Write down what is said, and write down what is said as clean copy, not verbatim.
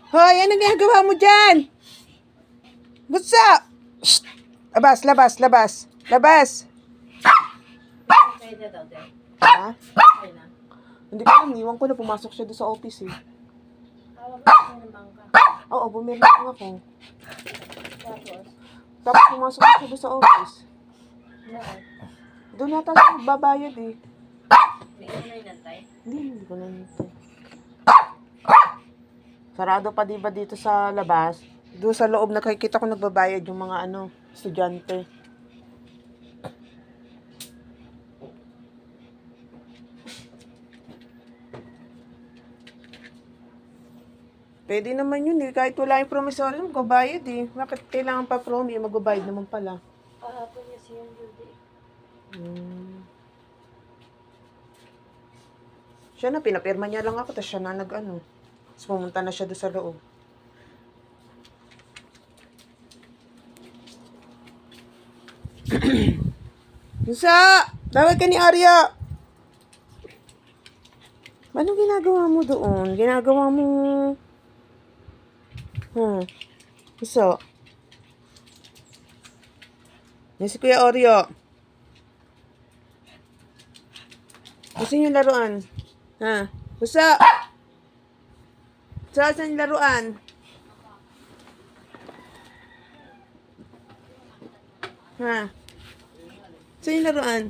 Hoy, anong ginagawa mo dyan? What's up? Shh! Labas, labas, labas. Labas! Pwede daw, Del. Ha? Okay na. Hindi ko alam, iwan ko na pumasok siya doon sa office eh. Tawag ko ng bangka. Oo, bumili lang ako. Tapos, Tapos pumasok na siya doon sa office. noon, Doon nata siya magbabayad eh. may ina na inantay. Hindi ko na nito. Sarado pa diba dito sa labas? Doon sa loob nakikita ko nagbabayad yung mga estudyante. Pwede naman yun eh. Kahit wala yung promissory, magbabayad eh. Bakit kailangan pa promi? Magbabayad naman pala. Kahapon niya siyang birthday. Siya na, pinapirma niya lang ako. Tapos siya na Tapos pumunta na siya doon sa loob. Musa! Tawag ka ni Arya! Anong ginagawa mo doon? Ginagawa mo... Musa? Yan si Kuya Oreo. Gusto niyo laruan? Ha? Musa! Saan yung laruan? Ha? Saan yung laruan?